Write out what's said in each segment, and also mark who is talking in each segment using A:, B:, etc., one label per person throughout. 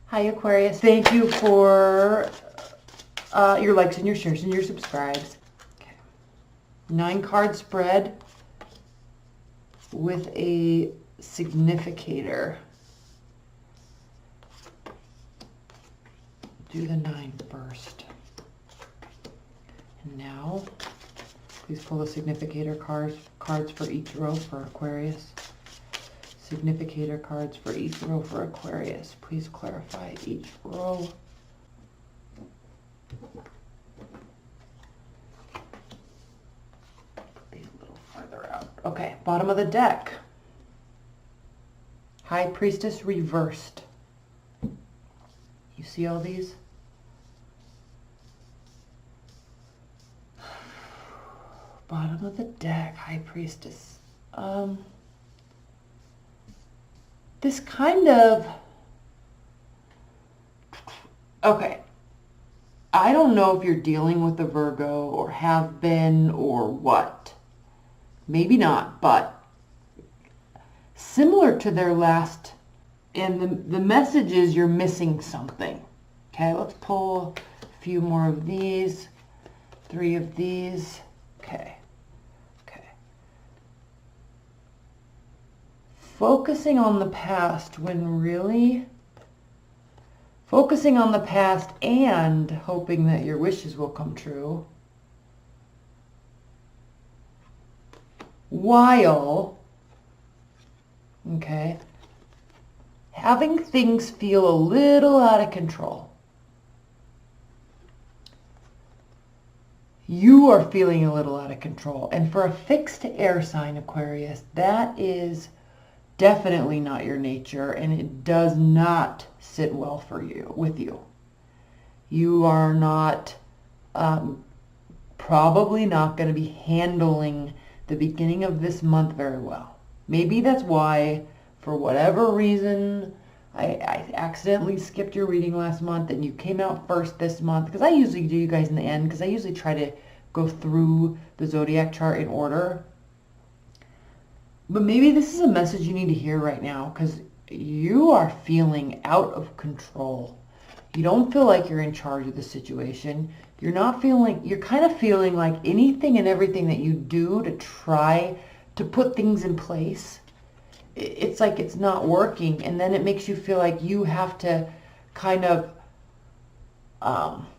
A: Hi, Aquarius. Thank you for your likes and your shares and your subscribes. Okay. 9-card spread with a significator. Do the 9 first. And now, please pull the significator cards for each row for Aquarius. Significator cards for each row for Aquarius. Please clarify each row. Put these a little farther out. Okay, bottom of the deck. High Priestess reversed. You see all these? Bottom of the deck, High Priestess. This kind of, okay, I don't know if you're dealing with a Virgo or have been or what. Maybe not, but similar to their last, and the message is you're missing something. Okay, let's pull a few more of these, 3 of these. Okay. Focusing on the past when really focusing on the past and hoping that your wishes will come true, while, okay, having things feel a little out of control. You are feeling a little out of control. And for a fixed air sign, Aquarius, that is definitely not your nature, and it does not sit well for you, with you. You are not, probably not going to be handling the beginning of this month very well. Maybe that's why, for whatever reason, I accidentally skipped your reading last month and you came out first this month, because I usually do you guys in the end, because I usually try to go through the zodiac chart in order. But maybe this is a message you need to hear right now, because you are feeling out of control. You don't feel like you're in charge of the situation. You're not feeling, you're kind of feeling like anything and everything that you do to try to put things in place, it's like it's not working. And then it makes you feel like you have to kind of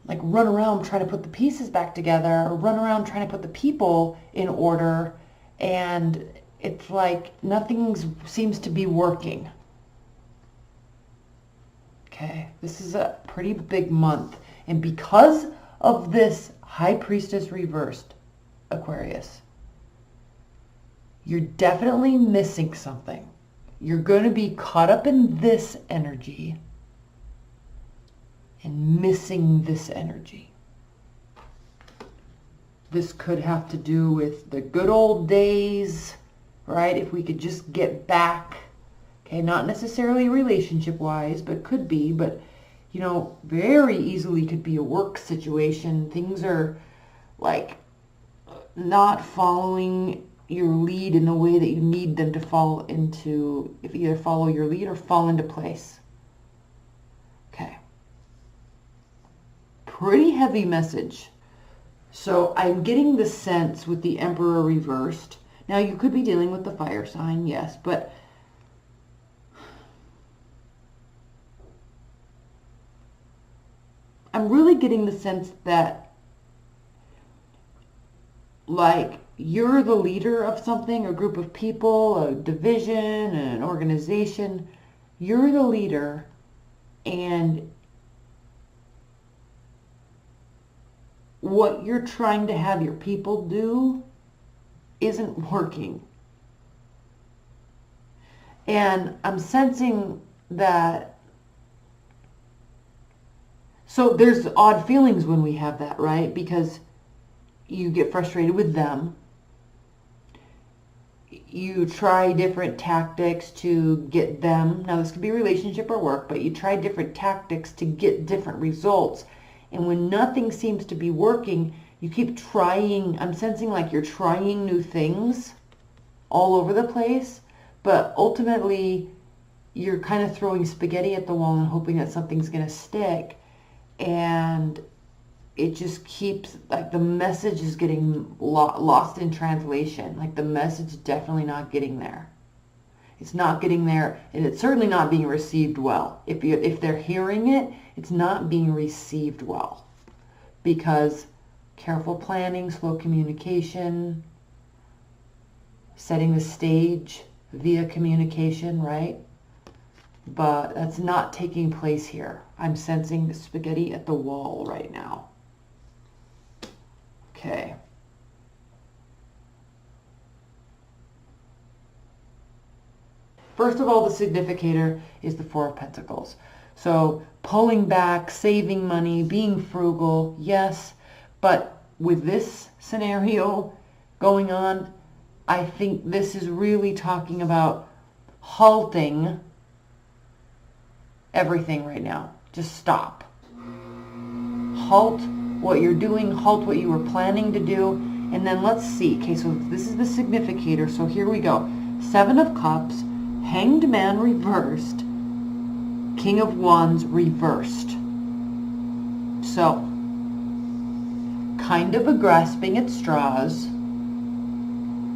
A: like run around trying to put the pieces back together, or run around trying to put the people in order, and it's like nothing seems to be working. Okay, this is a pretty big month. And because of this High Priestess reversed, Aquarius, you're definitely missing something. You're going to be caught up in this energy and missing this energy. This could have to do with the good old days, right? If we could just get back, okay, not necessarily relationship-wise, but could be, but, you know, very easily could be a work situation. Things are, like, not following your lead in the way that you need them to fall into, if either follow your lead or fall into place. Okay. Pretty heavy message. So I'm getting the sense with the Emperor reversed. Now, you could be dealing with the fire sign, yes, but I'm really getting the sense that, like, you're the leader of something, a group of people, a division, an organization. You're the leader, and what you're trying to have your people do isn't working. And I'm sensing that, so there's odd feelings when we have that, right? Because you get frustrated with them. You try different tactics to get them. Now, this could be a relationship or work, but you try different tactics to get different results. And when nothing seems to be working, you keep trying. I'm sensing like you're trying new things all over the place, but ultimately you're kind of throwing spaghetti at the wall and hoping that something's going to stick, and it just keeps, like, the message is getting lost in translation. Like, the message is definitely not getting there. It's not getting there, and it's certainly not being received well. If they're hearing it, it's not being received well, because careful planning, slow communication, setting the stage via communication, right? But that's not taking place here. I'm sensing the spaghetti at the wall right now. Okay. First of all, the significator is the Four of Pentacles. So pulling back, saving money, being frugal, yes. But with this scenario going on, I think this is really talking about halting everything right now. Just stop. Halt what you're doing, halt what you were planning to do, and then let's see. Okay, so this is the significator, so here we go. Seven of Cups, Hanged Man reversed, King of Wands reversed. So, kind of a grasping at straws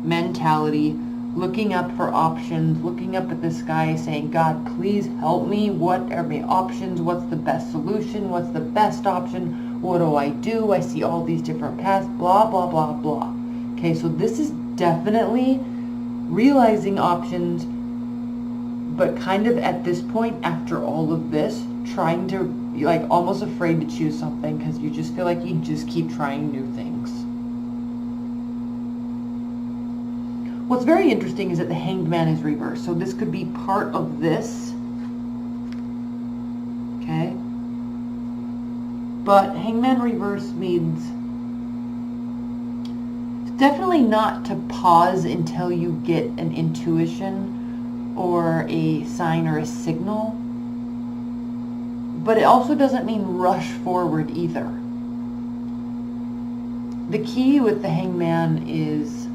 A: mentality, looking up for options, looking up at the sky saying, God, please help me. What are my options? What's the best solution? What's the best option? What do? I see all these different paths, blah, blah, blah, blah. Okay, so this is definitely realizing options, but kind of at this point, after all of this, trying to, like, almost afraid to choose something because you just feel like you just keep trying new things. What's very interesting is that the Hanged Man is reversed, so this could be part of this. Okay? But Hangman reverse means it's definitely not to pause until you get an intuition or a sign or a signal. But it also doesn't mean rush forward either. The key with the Hangman is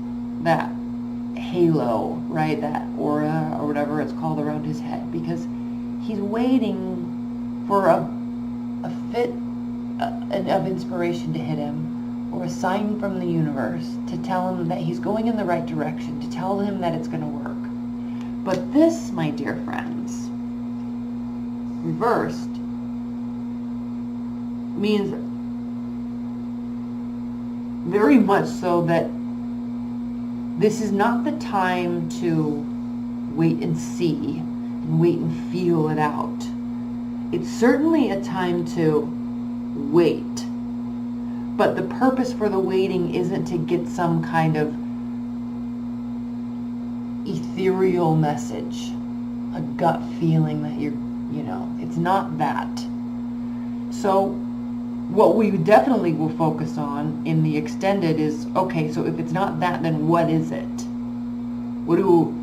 A: that halo, right? That aura or whatever it's called around his head, because he's waiting for a fit of inspiration to hit him, or a sign from the universe to tell him that he's going in the right direction, to tell him that it's going to work. But this, my dear friends, reversed, means very much so that this is not the time to wait and see and wait and feel it out. It's certainly a time to wait, but the purpose for the waiting isn't to get some kind of ethereal message, a gut feeling that it's not that. So what we definitely will focus on in the extended is, okay, so if it's not that, then what is it? What do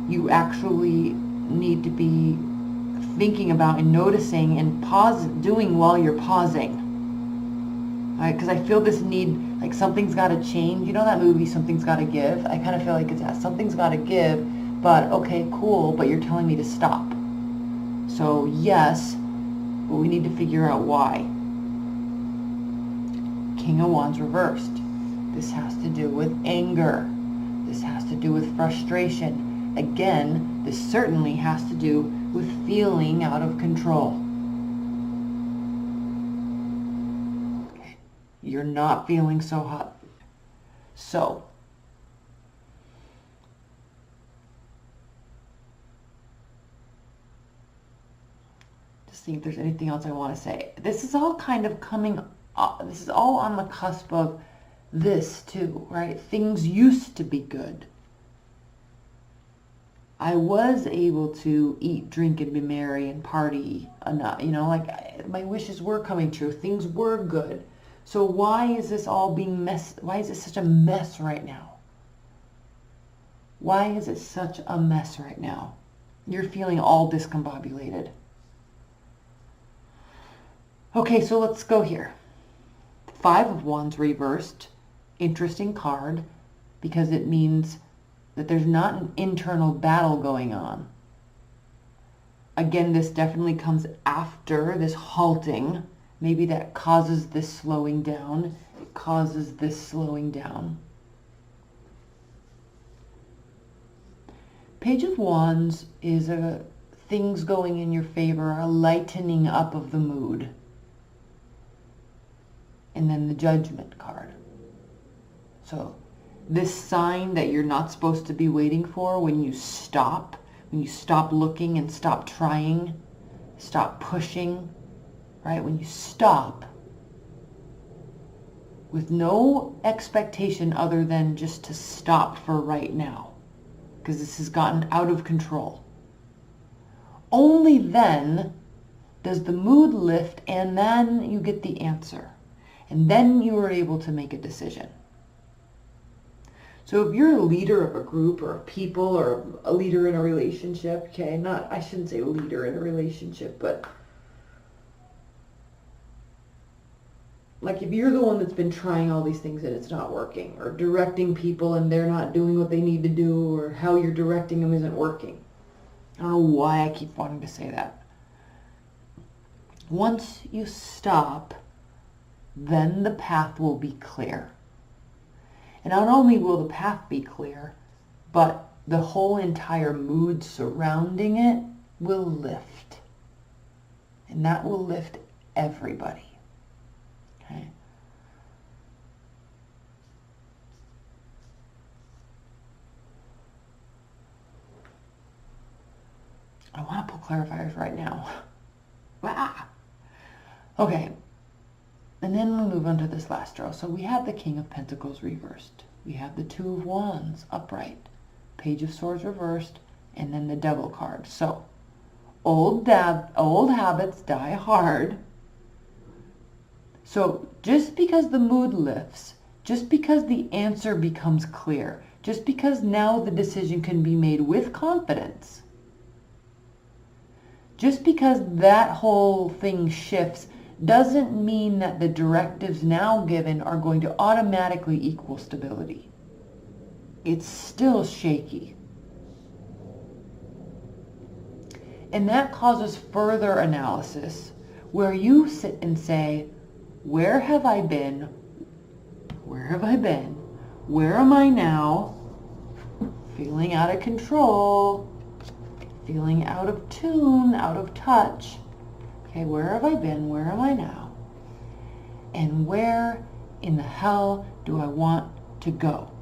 A: you actually need to be thinking about and noticing and doing while you're pausing? Right? Because I feel this need, like, something's got to change. You know that movie, Something's Got to Give? I kind of feel like it's that. Something's got to give, but okay, cool, but you're telling me to stop. So yes, but we need to figure out why. King of Wands reversed. This has to do with anger. This has to do with frustration. Again, this certainly has to do with feeling out of control. Okay. You're not feeling so hot. So, just see if there's anything else I want to say. This is all kind of coming up. This is all on the cusp of this too, right? Things used to be good. I was able to eat, drink, and be merry and party enough. My wishes were coming true. Things were good. So why is this all being why is it such a mess right now? Why is it such a mess right now? You're feeling all discombobulated. Okay, so let's go here. Five of Wands reversed. Interesting card, because it means that there's not an internal battle going on. Again, this definitely comes after this halting. Maybe that causes this slowing down. It causes this slowing down. Page of Wands is things going in your favor, a lightening up of the mood. And then the Judgment card. So this sign that you're not supposed to be waiting for, when you stop looking and stop trying, stop pushing, right? When you stop with no expectation other than just to stop for right now, because this has gotten out of control. Only then does the mood lift, and then you get the answer. And then you are able to make a decision. So if you're a leader of a group or a people or a leader in a relationship, okay, I shouldn't say leader in a relationship, but like if you're the one that's been trying all these things and it's not working, or directing people and they're not doing what they need to do, or how you're directing them isn't working. I don't know why I keep wanting to say that. Once you stop, then the path will be clear. And not only will the path be clear, but the whole entire mood surrounding it will lift. And that will lift everybody. Okay? I want to pull clarifiers right now. Okay. And then we'll move on to this last row. So we have the King of Pentacles reversed. We have the Two of Wands upright. Page of Swords reversed. And then the Devil card. So old habits die hard. So just because the mood lifts, just because the answer becomes clear, just because now the decision can be made with confidence, just because that whole thing shifts, doesn't mean that the directives now given are going to automatically equal stability. It's still shaky. And that causes further analysis where you sit and say, where have I been? Where have I been? Where am I now? Feeling out of control, feeling out of tune, out of touch. Okay, where have I been? Where am I now? And where in the hell do I want to go?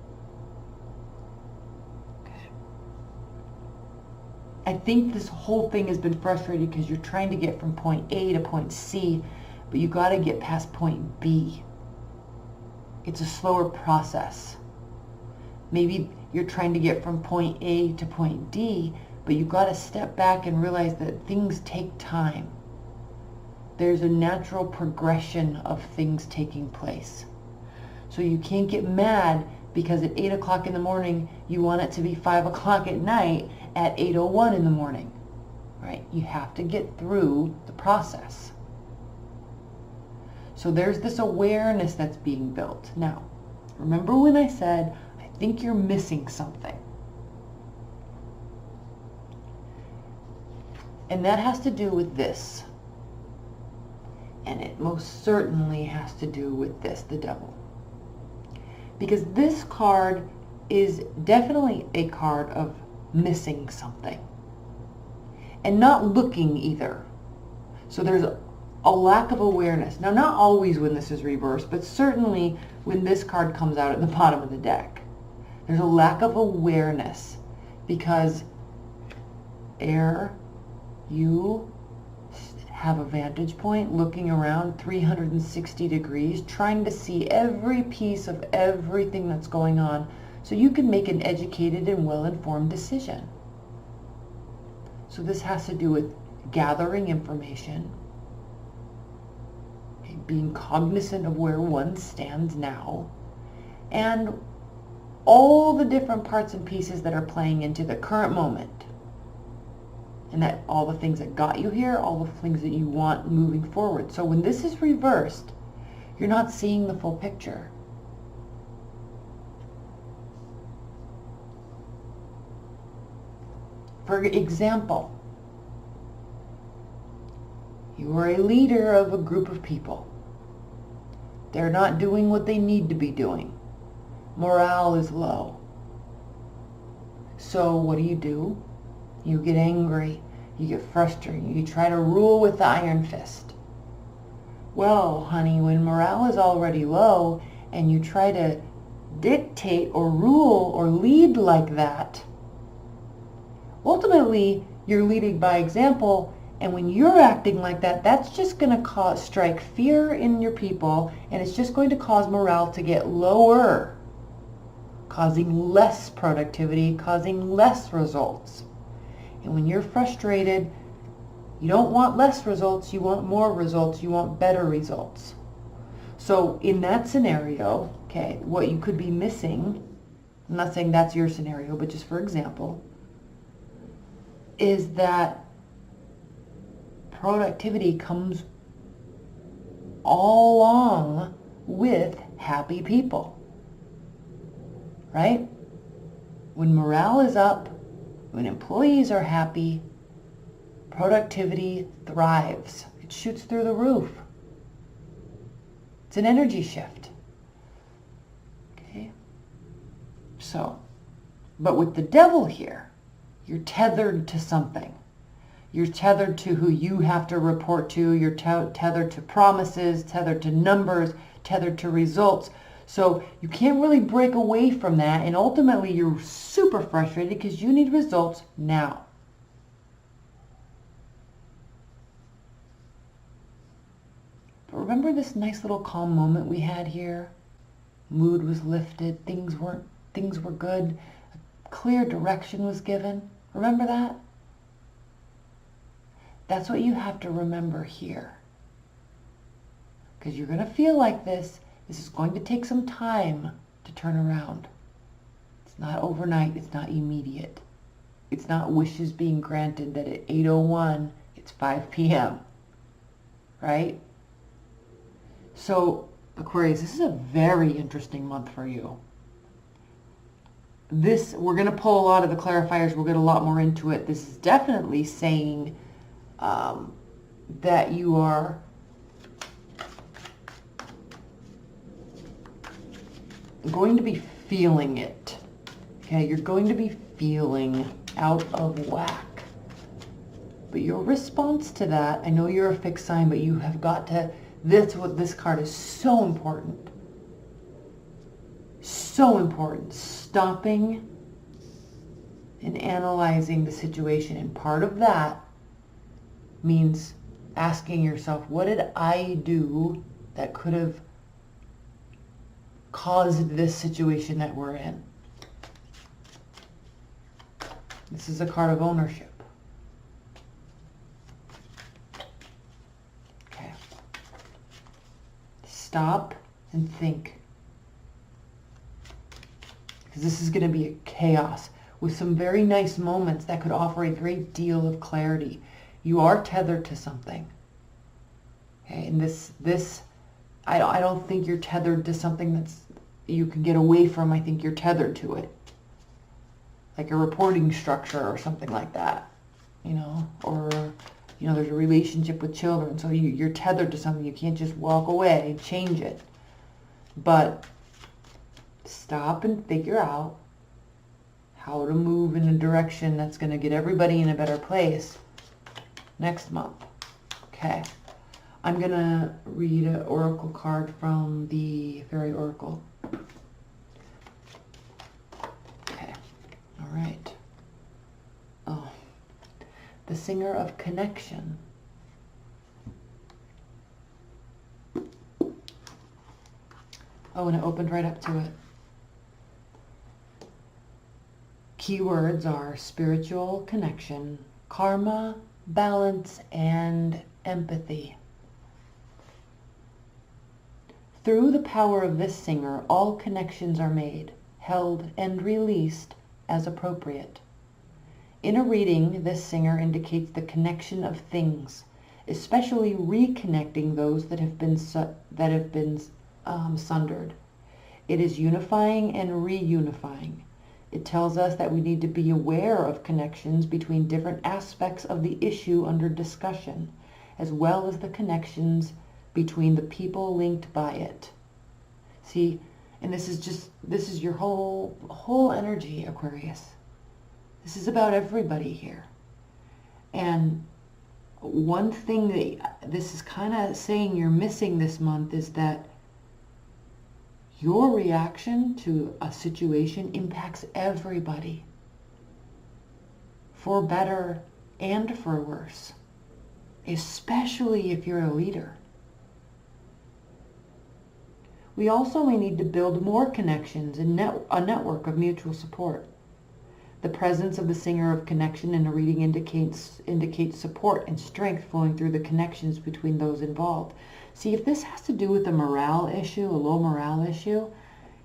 A: Okay. I think this whole thing has been frustrating because you're trying to get from point A to point C, but you got to get past point B. It's a slower process. Maybe you're trying to get from point A to point D, but you got to step back and realize that things take time. There's a natural progression of things taking place. So you can't get mad because at 8 o'clock in the morning, you want it to be 5 o'clock at night at 8:01 in the morning, right? You have to get through the process. So there's this awareness that's being built. Now, remember when I said, I think you're missing something. And that has to do with this. And it most certainly has to do with this, the Devil. Because this card is definitely a card of missing something. And not looking either. So there's a lack of awareness. Now, not always when this is reversed, but certainly when this card comes out at the bottom of the deck. There's a lack of awareness because you have a vantage point looking around 360 degrees, trying to see every piece of everything that's going on so you can make an educated and well-informed decision. So this has to do with gathering information, okay, being cognizant of where one stands now, and all the different parts and pieces that are playing into the current moment. And that all the things that got you here, all the things that you want moving forward. So when this is reversed, you're not seeing the full picture. For example, you are a leader of a group of people. They're not doing what they need to be doing. Morale is low. So what do? You get angry. You get frustrated. You try to rule with the iron fist. Well, honey, when morale is already low and you try to dictate or rule or lead like that, ultimately you're leading by example, and when you're acting like that, that's just going to strike fear in your people, and it's just going to cause morale to get lower, causing less productivity, causing less results. And when you're frustrated, you don't want less results, you want more results, you want better results. So in that scenario, okay, what you could be missing, I'm not saying that's your scenario, but just for example, is that productivity comes all along with happy people, right? When morale is up, when employees are happy, productivity thrives. It shoots through the roof. It's an energy shift. Okay? So, but with the devil here, you're tethered to something. You're tethered to who you have to report to. You're tethered to promises, tethered to numbers, tethered to results. So you can't really break away from that, and ultimately you're super frustrated because you need results now. But remember this nice little calm moment we had here? Mood was lifted, things were good, a clear direction was given. Remember that? That's what you have to remember here. Because you're going to feel like this. This is going to take some time to turn around. It's not overnight. It's not immediate. It's not wishes being granted that at 8:01, it's 5 p.m. Right? So, Aquarius, this is a very interesting month for you. We're going to pull a lot of the clarifiers. We'll get a lot more into it. This is definitely saying that you are going to be feeling it. Okay, you're going to be feeling out of whack. But your response to that, I know you're a fixed sign, but you have got to, this card is so important. So important. Stopping and analyzing the situation. And part of that means asking yourself, what did I do that could have caused this situation that we're in? This is a card of ownership. Okay. Stop and think. Because this is going to be a chaos with some very nice moments that could offer a great deal of clarity. You are tethered to something. Okay, and this I don't think you're tethered to something that's you can get away from. I think you're tethered to it. Like a reporting structure or something like that. You know, or there's a relationship with children, so you're tethered to something. You can't just walk away and change it. But stop and figure out how to move in a direction that's going to get everybody in a better place next month. Okay. I'm going to read an oracle card from the Fairy Oracle. Okay. All right. Oh. The Singer of Connection. Oh, and it opened right up to it. Keywords are spiritual connection, karma, balance, and empathy. Through the power of this singer, all connections are made, held, and released as appropriate. In a reading, this singer indicates the connection of things, especially reconnecting those that have been sundered. It is unifying and reunifying. It tells us that we need to be aware of connections between different aspects of the issue under discussion, as well as the connections between the people linked by it. See, and this is your whole energy, Aquarius. This is about everybody here. And one thing that this is kind of saying you're missing this month is that your reaction to a situation impacts everybody, for better and for worse, especially if you're a leader. We also may need to build more connections and a network of mutual support. The presence of the singer of connection in a reading indicates support and strength flowing through the connections between those involved. See, if this has to do with a morale issue, a low morale issue,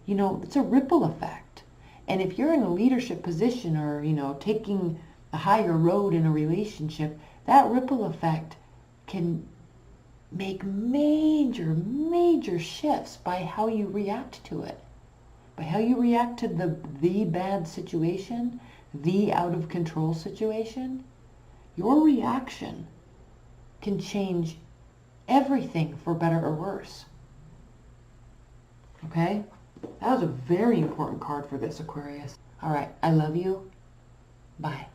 A: it's a ripple effect. And if you're in a leadership position or, taking a higher road in a relationship, that ripple effect can make major shifts by how you react to it. By how you react to the bad situation, the out of control situation, your reaction can change everything for better or worse. Okay? That was a very important card for this, Aquarius. All right, I love you. Bye.